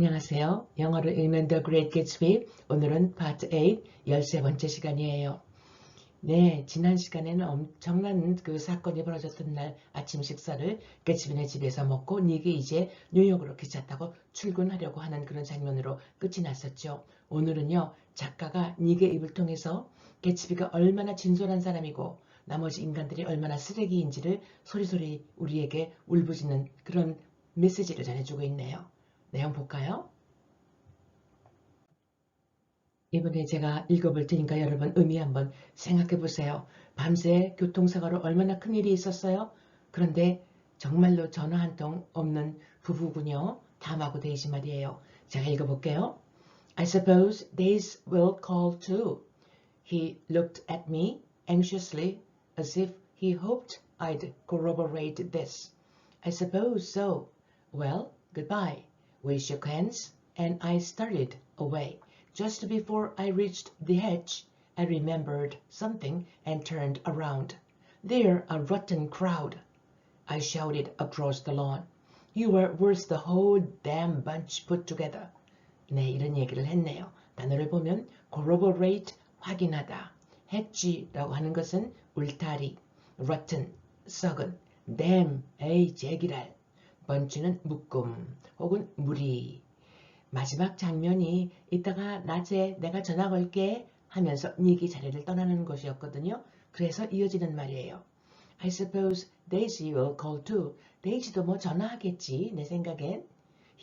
안녕하세요. 영어로 읽는 The Great Gatsby. 오늘은 파트 8, 13번째 시간이에요. 네, 지난 시간에는 엄청난 그 사건이 벌어졌던 날 아침 식사를 개츠비네 집에서 먹고 닉이 이제 뉴욕으로 기차 타고 출근하려고 하는 그런 장면으로 끝이 났었죠. 오늘은요, 작가가 닉의 입을 통해서 개츠비가 얼마나 진솔한 사람이고 나머지 인간들이 얼마나 쓰레기인지를 소리소리 우리에게 울부짖는 그런 메시지를 전해주고 있네요. 내용 볼까요? 이번에 제가 읽어볼 테니까 여러분 의미 한번 생각해 보세요. 밤새 교통사고로 얼마나 큰일이 있었어요? 그런데 정말로 전화 한 통 없는 부부군요. 탐하고 데이지 말이에요. 제가 읽어볼게요. I suppose Daisy will call too. He looked at me anxiously as if he hoped I'd corroborate this. I suppose so. Well, goodbye. We shook hands and I started away. Just before I reached the hedge, I remembered something and turned around. They're a rotten crowd, I shouted across the lawn. You were worth the whole damn bunch put together. 네, 이런 얘기를 했네요. 단어를 보면 corroborate, 확인하다. hedge라고 하는 것은 울타리, rotten, 썩은, damn, 에이, 제기랄. bunch는 묶음 혹은 무리. 마지막 장면이 이따가 낮에 내가 전화 걸게 하면서 닉이 자리를 떠나는 것이었거든요. 그래서 이어지는 말이에요. I suppose Daisy will call too. 데이지도 뭐 전화하겠지 내 생각엔.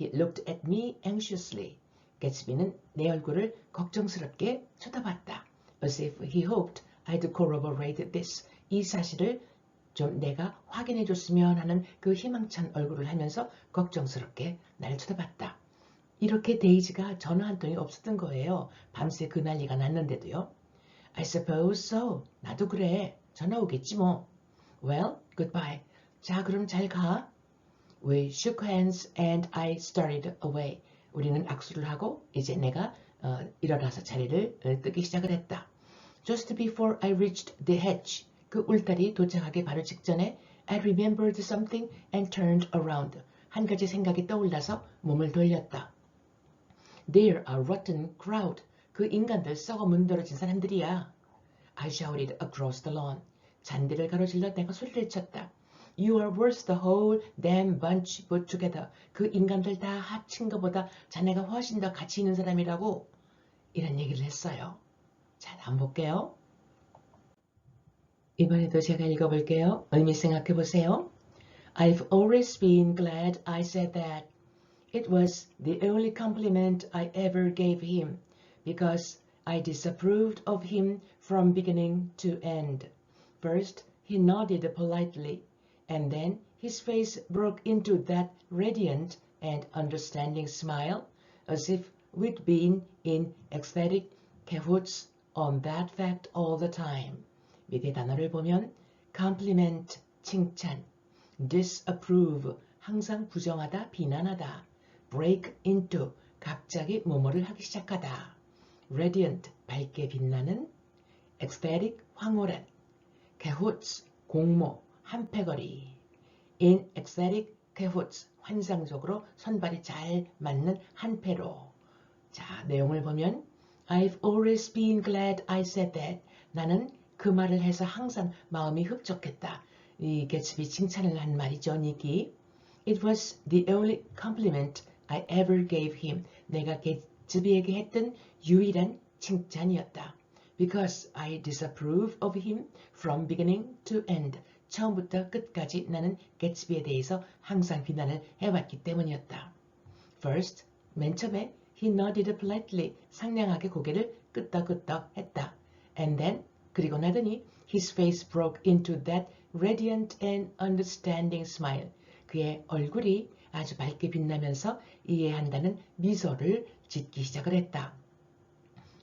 He looked at me anxiously. 개츠비는 내 얼굴을 걱정스럽게 쳐다봤다. As if he hoped I'd corroborate this. 이 사실을 좀 내가 확인해 줬으면 하는 그 희망찬 얼굴을 하면서 걱정스럽게 나를 쳐다봤다. 이렇게 데이지가 전화 한 통이 없었던 거예요. 밤새 그 난리가 났는데도요. I suppose so. 나도 그래. 전화 오겠지 뭐. Well, goodbye. 자, 그럼 잘 가. We shook hands and I started away. 우리는 악수를 하고 이제 내가 일어나서 자리를 뜨기 시작을 했다. Just before I reached the hedge. 그 울타리 도착하기 바로 직전에 I remembered something and turned around. 한 가지 생각이 떠올라서 몸을 돌렸다. They're a rotten crowd. 그 인간들 썩어 문드러진 사람들이야. I shouted across the lawn. 잔디를 가로질러 내가 소리를 쳤다. You are worth the whole damn bunch put together. 그 인간들 다 합친 것보다 자네가 훨씬 더 가치 있는 사람이라고 이런 얘기를 했어요. 자, 다음 볼게요. 이번에도 제가 읽어볼게요. 의미 생각해 보세요. I've always been glad I said that. It was the only compliment I ever gave him, because I disapproved of him from beginning to end. First, he nodded politely, and then his face broke into that radiant and understanding smile, as if we'd been in ecstatic cahoots on that fact all the time. 밑에 단어를 보면 compliment, 칭찬, disapprove, 항상 부정하다, 비난하다, break into, 갑자기 뭐뭐를 하기 시작하다, radiant, 밝게 빛나는, ecstatic, 황홀한, cahoots, 공모, 한패거리, in ecstatic cahoots, 환상적으로 손발이 잘 맞는 한패로. 자, 내용을 보면 I've always been glad I said that. 나는 그 말을 해서 항상 마음이 흡족했다. 이 개츠비 칭찬을 한 말이죠, 닉이. It was the only compliment I ever gave him. 내가 개츠비에게 했던 유일한 칭찬이었다. Because I disapprove of him from beginning to end. 처음부터 끝까지 나는 개츠비에 대해서 항상 비난을 해왔기 때문이었다. First, 맨 처음에 he nodded politely. 상냥하게 고개를 끄덕끄덕 했다. And then, 그리고 나더니 his face broke into that radiant and understanding smile. 그의 얼굴이 아주 밝게 빛나면서 이해한다는 미소를 짓기 시작을 했다.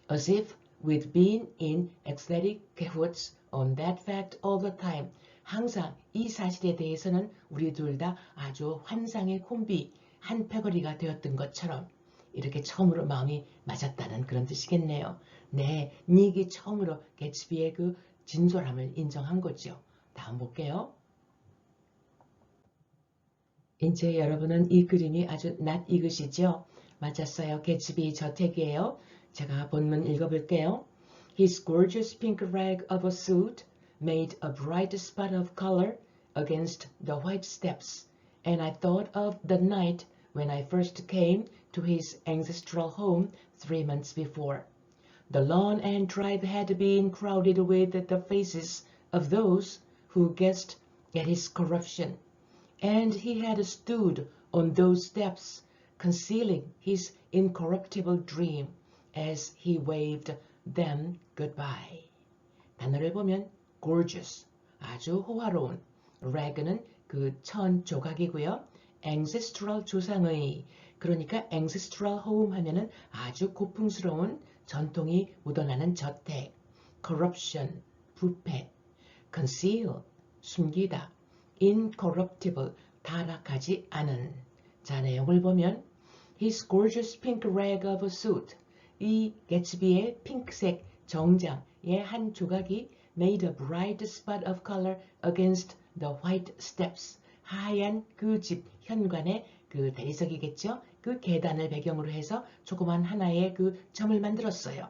As if we'd been in ecstatic cahoots on that fact all the time. 항상 이 사실에 대해서는 우리 둘 다 아주 환상의 콤비, 한 패거리가 되었던 것처럼 이렇게 처음으로 마음이 맞았다는 그런 뜻이겠네요. 네, 닉이 처음으로 개츠비의 그 진솔함을 인정한 거죠. 다음 볼게요. 이제 여러분은 이 그림이 아주 낯익으시죠? 맞았어요. 개츠비 저택이에요. 제가 본문 읽어볼게요. His gorgeous pink rag of a suit made a bright spot of color against the white steps, and I thought of the night when I first came to his ancestral home 3 months before. The lawn and drive had been crowded with the faces of those who guessed at his corruption, and he had stood on those steps, concealing his incorruptible dream as he waved them goodbye. 단어를 보면 gorgeous, 아주 호화로운, rag는 그 천 조각이고요. ancestral 조상의, 그러니까 ancestral home 하면은 아주 고풍스러운 전통이 묻어나는 저택, corruption, 부패, conceal, 숨기다, incorruptible, 타락하지 않은. 자, 내용을 보면 His gorgeous pink rag of a suit, 이 개츠비의 핑크색 정장의 한 조각이 made a bright spot of color against the white steps, 하얀 그 집 현관의 그 대리석이겠죠. 그 계단을 배경으로 해서 조그만 하나의 그 점을 만들었어요.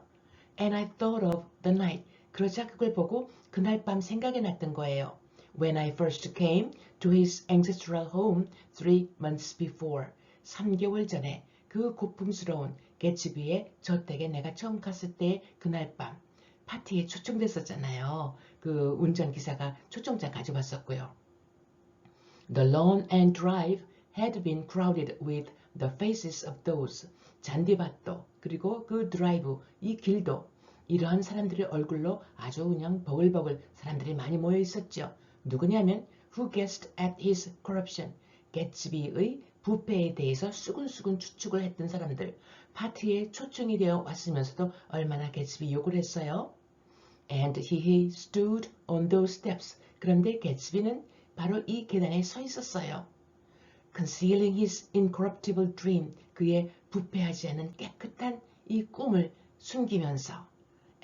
And I thought of the night. 그러자 그걸 보고 그날 밤 생각이 났던 거예요. When I first came to his ancestral home 3 months before. 3개월 전에 그 고풍스러운 개츠비의 저택에 내가 처음 갔을 때 그날 밤 파티에 초청됐었잖아요. 그 운전기사가 초청장 가져왔었고요. The lawn and drive had been crowded with the faces of those. 잔디밭도 그리고 그 드라이브, 이 길도 이러한 사람들의 얼굴로 아주 그냥 버글버글 사람들이 많이 모여 있었죠. 누구냐면 who guessed at his corruption. 개츠비의 부패에 대해서 수근수근 추측을 했던 사람들. 파티에 초청이 되어 왔으면서도 얼마나 개츠비 욕을 했어요. And he stood on those steps. 그런데 개츠비는 바로 이 계단에 서 있었어요. Concealing his incorruptible dream. 그의 부패하지 않은 깨끗한 이 꿈을 숨기면서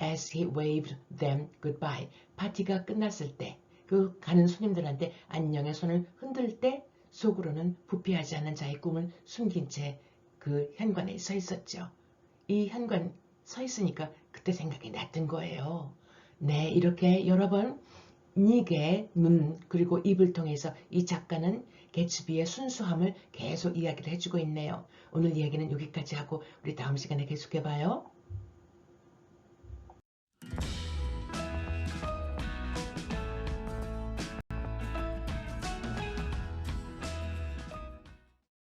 as he waved them goodbye. 파티가 끝났을 때 그 가는 손님들한테 안녕의 손을 흔들 때 속으로는 부패하지 않은 자의 꿈을 숨긴 채 그 현관에 서 있었죠. 이 현관 서 있으니까 그때 생각이 났던 거예요. 네, 이렇게 여러 번 닉의 눈 그리고 입을 통해서 이 작가는 개츠비의 순수함을 계속 이야기를 해주고 있네요. 오늘 이야기는 여기까지 하고 우리 다음 시간에 계속해봐요.